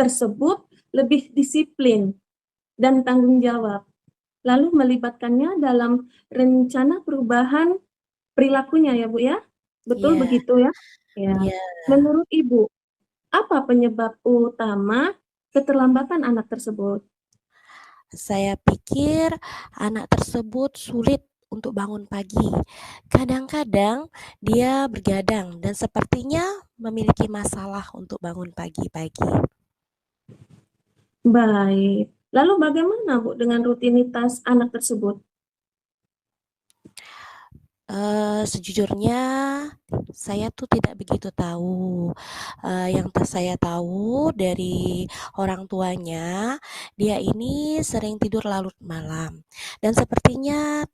tersebut lebih disiplin dan tanggung jawab. Lalu melibatkannya dalam rencana perubahan perilakunya ya Bu ya? Betul Iya, begitu ya? Ya. iya. Menurut Ibu, apa penyebab utama keterlambatan anak tersebut? Saya pikir anak tersebut sulit untuk bangun pagi. Kadang-kadang dia bergadang dan sepertinya memiliki masalah untuk bangun pagi-pagi. Baik. Lalu bagaimana Bu dengan rutinitas anak tersebut? Sejujurnya saya tuh tidak begitu tahu. Yang saya tahu dari orang tuanya, dia ini sering tidur larut malam dan sepertinya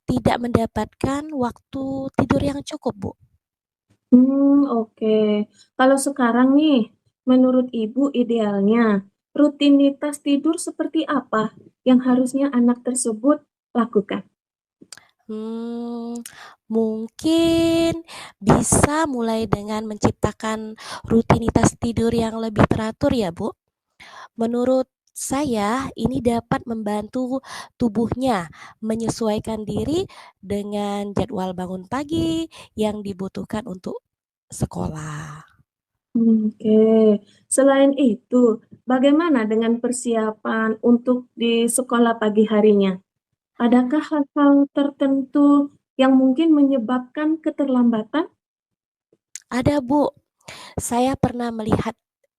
tidak mendapatkan waktu tidur yang cukup, Bu. Oke. Kalau sekarang nih, menurut Ibu idealnya rutinitas tidur seperti apa yang harusnya anak tersebut lakukan? Hmm, Mungkin bisa mulai dengan menciptakan rutinitas tidur yang lebih teratur ya, Bu. Menurut saya ini dapat membantu tubuhnya menyesuaikan diri dengan jadwal bangun pagi yang dibutuhkan untuk sekolah. Oke. Selain itu, bagaimana dengan persiapan untuk di sekolah pagi harinya? Adakah hal-hal tertentu yang mungkin menyebabkan keterlambatan? Ada, Bu. Saya pernah melihat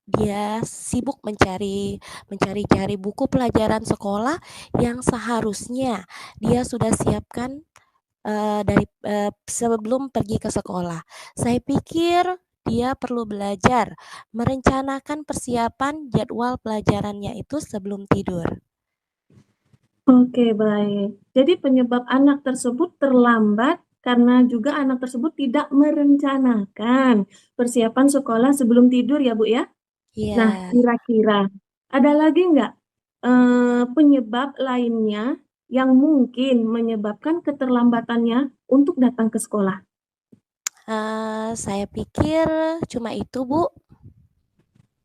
dia sibuk mencari-cari buku pelajaran sekolah yang seharusnya dia sudah siapkan sebelum pergi ke sekolah. Saya pikir dia perlu belajar merencanakan persiapan jadwal pelajarannya itu sebelum tidur. Oke, baik. Jadi penyebab anak tersebut terlambat karena juga anak tersebut tidak merencanakan persiapan sekolah sebelum tidur ya, Bu ya? Nah, Iya. kira-kira ada lagi nggak penyebab lainnya yang mungkin menyebabkan keterlambatannya untuk datang ke sekolah? Saya pikir cuma itu, Bu.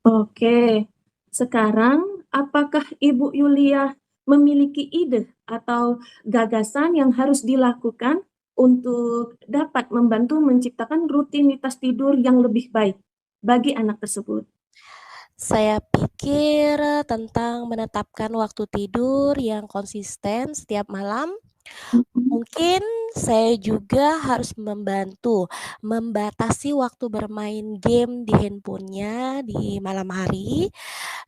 Oke, sekarang apakah Ibu Yulia memiliki ide atau gagasan yang harus dilakukan untuk dapat membantu menciptakan rutinitas tidur yang lebih baik bagi anak tersebut? Saya pikir tentang menetapkan waktu tidur yang konsisten setiap malam. Mhm. Mungkin saya juga harus membantu membatasi waktu bermain game di handphonenya di malam hari,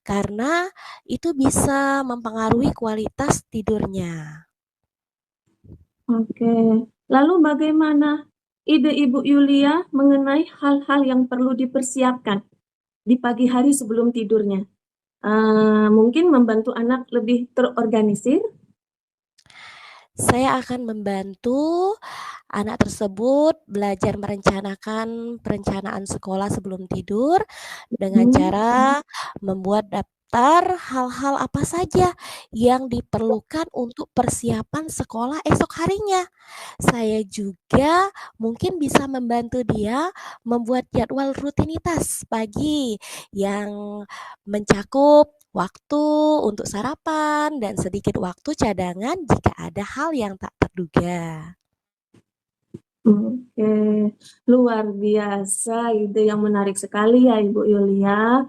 karena itu bisa mempengaruhi kualitas tidurnya. Oke, lalu bagaimana ide Ibu Yulia mengenai hal-hal yang perlu dipersiapkan di pagi hari sebelum tidurnya? Mungkin membantu anak lebih terorganisir. Saya akan membantu anak tersebut belajar merencanakan perencanaan sekolah sebelum tidur dengan Hmm. cara membuat daftar hal-hal apa saja yang diperlukan untuk persiapan sekolah esok harinya. Saya juga mungkin bisa membantu dia membuat jadwal rutinitas pagi yang mencakup waktu untuk sarapan dan sedikit waktu cadangan jika ada hal yang tak terduga. Oke, luar biasa, ide yang menarik sekali ya Ibu Yulia.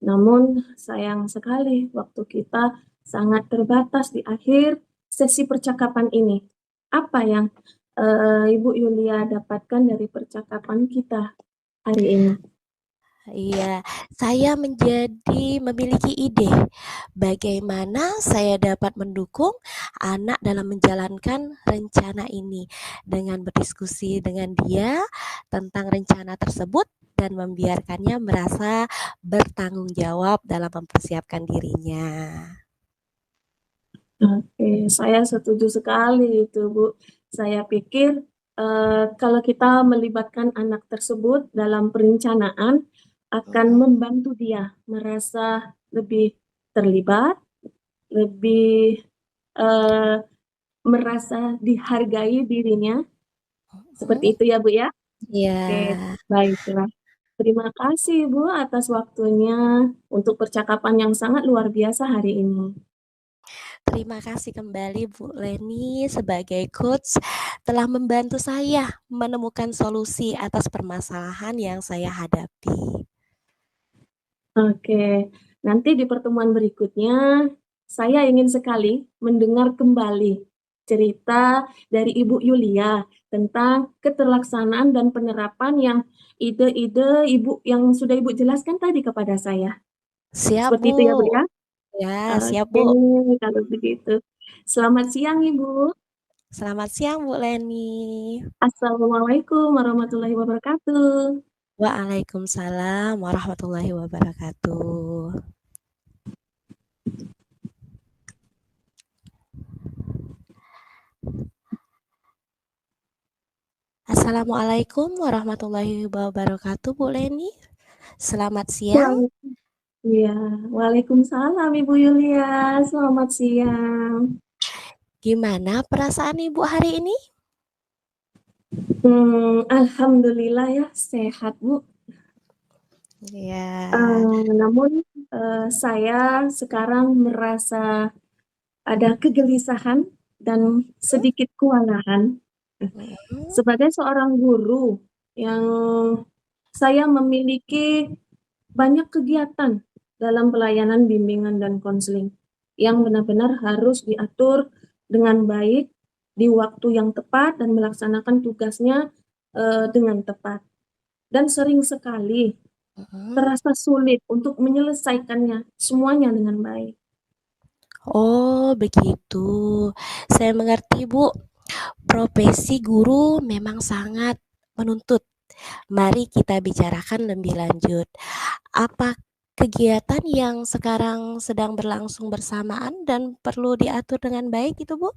Namun sayang sekali waktu kita sangat terbatas di akhir sesi percakapan ini. Apa yang Ibu Yulia dapatkan dari percakapan kita hari ini? Iya, saya memiliki ide bagaimana saya dapat mendukung anak dalam menjalankan rencana ini dengan berdiskusi dengan dia tentang rencana tersebut dan membiarkannya merasa bertanggung jawab dalam mempersiapkan dirinya. Oke, saya setuju sekali itu, Bu. Saya pikir kalau kita melibatkan anak tersebut dalam perencanaan akan Mhm. membantu dia merasa lebih terlibat, lebih eh, merasa dihargai dirinya. Seperti Mhm. itu ya, Bu ya. Iya. Oke, baiklah. Terima kasih Ibu atas waktunya untuk percakapan yang sangat luar biasa hari ini. Terima kasih kembali Bu Leni sebagai coach telah membantu saya menemukan solusi atas permasalahan yang saya hadapi. Oke, nanti di pertemuan berikutnya saya ingin sekali mendengar kembali cerita dari Ibu Yulia tentang keterlaksanaan dan penerapan yang ide-ide Ibu yang sudah Ibu jelaskan tadi kepada saya. Siap Seperti Bu. itu ya Bu ya? Ya, siap Oke, Bu. kalau begitu. Selamat siang Ibu. Selamat siang Bu Leni. Assalamualaikum warahmatullahi wabarakatuh. Waalaikumsalam warahmatullahi wabarakatuh. Assalamualaikum warahmatullahi wabarakatuh Bu Leni. Selamat siang. Iya, waalaikumsalam Ibu Yulia. Selamat siang. Gimana perasaan Ibu hari ini? Alhamdulillah ya sehat Bu. Ya. Namun saya sekarang merasa ada kegelisahan dan sedikit kewalahan. Mm-mm. Sebagai seorang guru yang saya memiliki banyak kegiatan dalam pelayanan bimbingan dan konseling yang benar-benar harus diatur dengan baik di waktu yang tepat dan melaksanakan tugasnya dengan tepat. Dan sering sekali Mm-mm. terasa sulit untuk menyelesaikannya semuanya dengan baik. Oh, begitu. Saya mengerti, Bu. Profesi guru memang sangat menuntut. Mari kita bicarakan lebih lanjut. Apa kegiatan yang sekarang sedang berlangsung bersamaan dan perlu diatur dengan baik itu, Bu?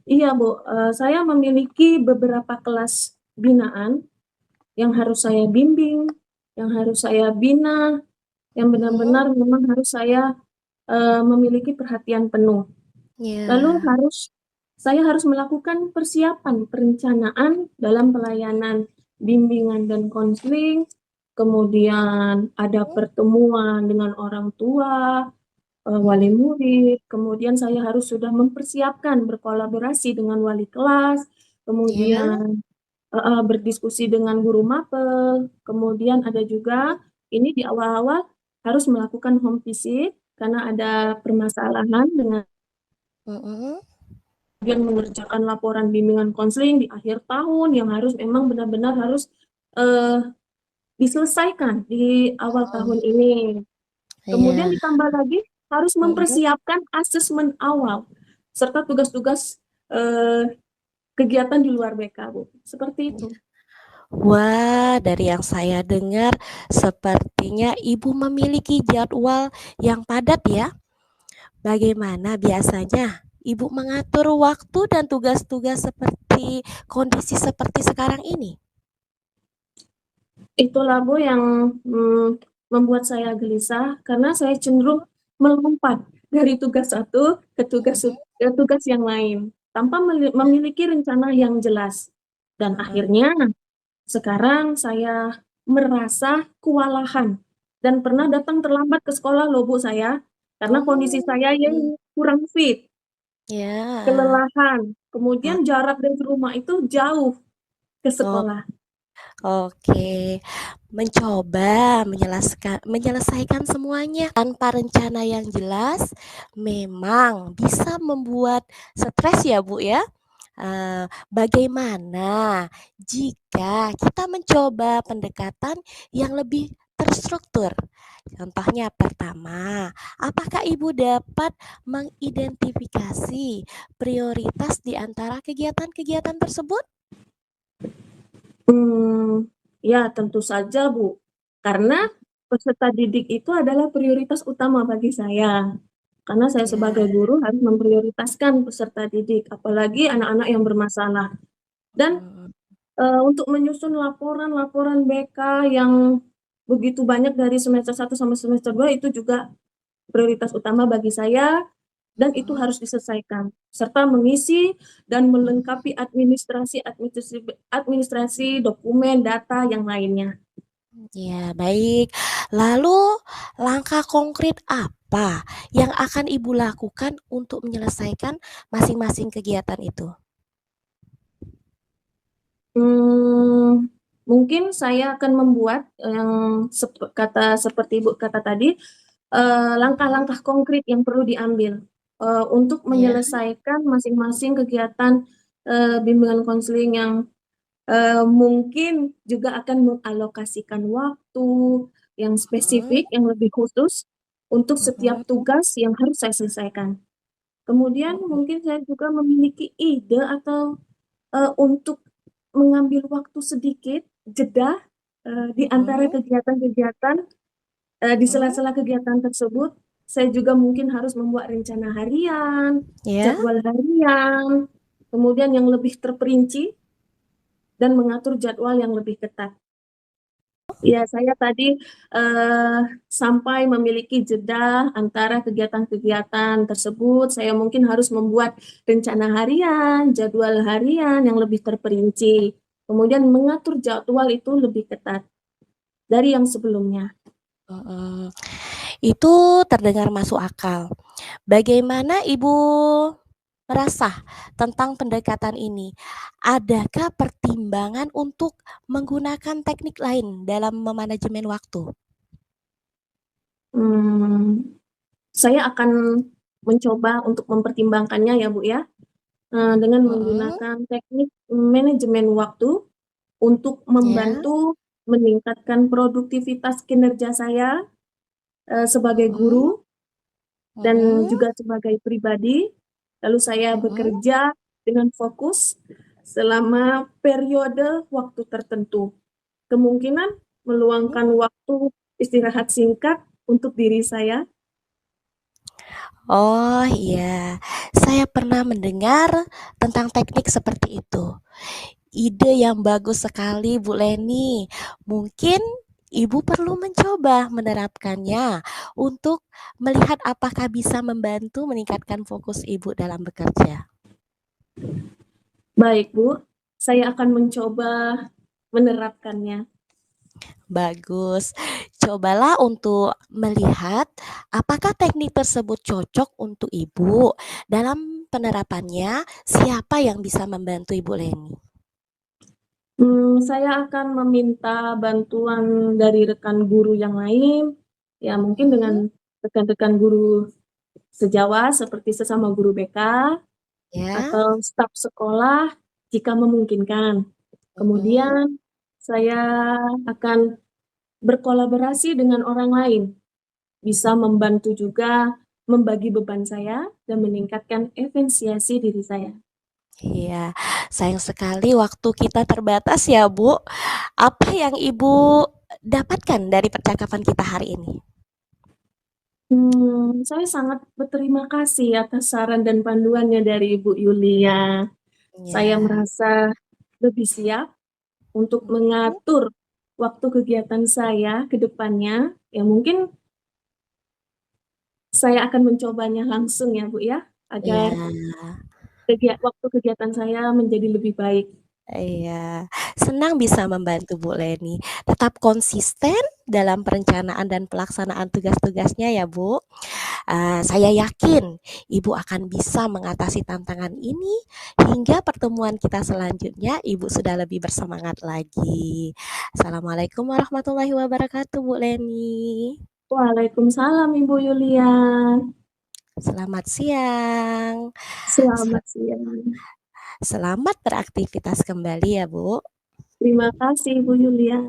Iya Bu, saya memiliki beberapa kelas binaan yang harus saya bimbing, yang harus saya bina, yang Mm-mm. benar-benar memang harus saya memiliki perhatian penuh. Lalu Ya. saya harus melakukan persiapan perencanaan dalam pelayanan bimbingan dan konseling, kemudian ada pertemuan dengan orang tua, wali murid, kemudian saya harus sudah mempersiapkan berkolaborasi dengan wali kelas, Ya. kemudian berdiskusi dengan guru mapel, kemudian ada juga ini di awal-awal harus melakukan home visit karena ada permasalahan dengan Mm-mm. kemudian mengerjakan laporan bimbingan konseling di akhir tahun yang harus memang benar-benar harus eh, diselesaikan di awal tahun ini. Kemudian Iya. ditambah lagi harus Mm-mm. mempersiapkan asesmen awal serta tugas-tugas kegiatan di luar BK, Bu. Seperti itu. Wah, dari yang saya dengar, sepertinya Ibu memiliki jadwal yang padat ya. Bagaimana biasanya Ibu mengatur waktu dan tugas-tugas seperti kondisi seperti sekarang ini? Itulah Bu yang membuat saya gelisah karena saya cenderung melompat dari tugas satu ke tugas yang lain tanpa memiliki rencana yang jelas. Dan Mhm. akhirnya sekarang saya merasa kewalahan dan pernah datang terlambat ke sekolah loh Bu saya karena kondisi Oh, saya yang kurang fit, ya. kelelahan. Kemudian jarak dari rumah itu jauh ke Oh, sekolah. oke. Mencoba menyelesaikan semuanya tanpa rencana yang jelas memang bisa membuat stres ya, Bu, ya? Bagaimana jika kita mencoba pendekatan yang lebih terstruktur? Contohnya pertama, apakah Ibu dapat mengidentifikasi prioritas di antara kegiatan-kegiatan tersebut? Hmm, ya tentu saja Bu, karena peserta didik itu adalah prioritas utama bagi saya. Karena saya sebagai Ya. guru harus memprioritaskan peserta didik, apalagi anak-anak yang bermasalah. Dan Mhm. untuk menyusun laporan-laporan BK yang begitu banyak dari semester 1 sampai semester 2 itu juga prioritas utama bagi saya. dan itu harus diselesaikan, serta mengisi dan melengkapi administrasi dokumen, data yang lainnya. Ya, baik. Lalu, langkah konkret apa yang akan Ibu lakukan untuk menyelesaikan masing-masing kegiatan itu? Mungkin saya akan membuat yang seperti Ibu kata tadi, langkah-langkah konkret yang perlu diambil untuk Ya. menyelesaikan masing-masing kegiatan bimbingan konseling yang mungkin juga akan mengalokasikan waktu yang Mhm, spesifik, yang lebih khusus untuk setiap mhm, tugas yang harus saya selesaikan. Kemudian mhm, mungkin saya juga memiliki ide atau untuk mengambil waktu sedikit jeda di antara mhm, kegiatan-kegiatan, di mhm, sela-sela kegiatan tersebut, saya juga mungkin harus membuat rencana harian, ya. jadwal harian, kemudian yang lebih terperinci dan mengatur jadwal yang lebih ketat. Ya, saya tadi sampai memiliki jeda antara kegiatan-kegiatan tersebut, saya mungkin harus membuat rencana harian, jadwal harian yang lebih terperinci, kemudian mengatur jadwal itu lebih ketat dari yang sebelumnya. Mhm. Itu terdengar masuk akal. Bagaimana Ibu merasa tentang pendekatan ini? Adakah pertimbangan untuk menggunakan teknik lain dalam memanajemen waktu? Hmm, saya akan mencoba untuk mempertimbangkannya ya Bu ya, dengan Mhm, menggunakan teknik manajemen waktu untuk ya, membantu meningkatkan produktivitas kinerja saya sebagai mhm, guru dan mhm, juga sebagai pribadi. Lalu saya mhm, bekerja dengan fokus selama periode waktu tertentu. Kemungkinan mhm. meluangkan waktu istirahat singkat untuk diri saya. Oh iya, saya pernah mendengar tentang teknik seperti itu. Ide yang bagus sekali, Bu Leni. Mungkin Ibu perlu mencoba menerapkannya untuk melihat apakah bisa membantu meningkatkan fokus Ibu dalam bekerja. Baik, Bu. Saya akan mencoba menerapkannya. Bagus. Cobalah untuk melihat apakah teknik tersebut cocok untuk Ibu. Dalam penerapannya, siapa yang bisa membantu Ibu Leni? Saya akan meminta bantuan dari rekan guru yang lain, ya mungkin dengan Mhm, rekan-rekan guru sejawat seperti sesama guru BK ya. atau staf sekolah jika memungkinkan. Mhm. Kemudian saya akan berkolaborasi dengan orang lain, bisa membantu juga membagi beban saya dan meningkatkan efisiensi diri saya. Iya, sayang sekali waktu kita terbatas ya, Bu. Apa yang Ibu dapatkan dari percakapan kita hari ini? Saya sangat berterima kasih atas saran dan panduannya dari Ibu Yulia. Saya Ya. merasa lebih siap untuk Mhm. mengatur waktu kegiatan saya ke depannya. Ya mungkin saya akan mencobanya langsung ya Bu ya, agar Iya. waktu kegiatan saya menjadi lebih baik. Iya, senang bisa membantu Bu Leni. Tetap konsisten dalam perencanaan dan pelaksanaan tugas-tugasnya ya, Bu. Saya yakin Ibu akan bisa mengatasi tantangan ini hingga pertemuan kita selanjutnya Ibu sudah lebih bersemangat lagi. Assalamualaikum warahmatullahi wabarakatuh, Bu Leni. Waalaikumsalam Ibu Yulia. Selamat siang. Selamat siang. Selamat beraktivitas kembali ya, Bu. Terima kasih Ibu Yulia.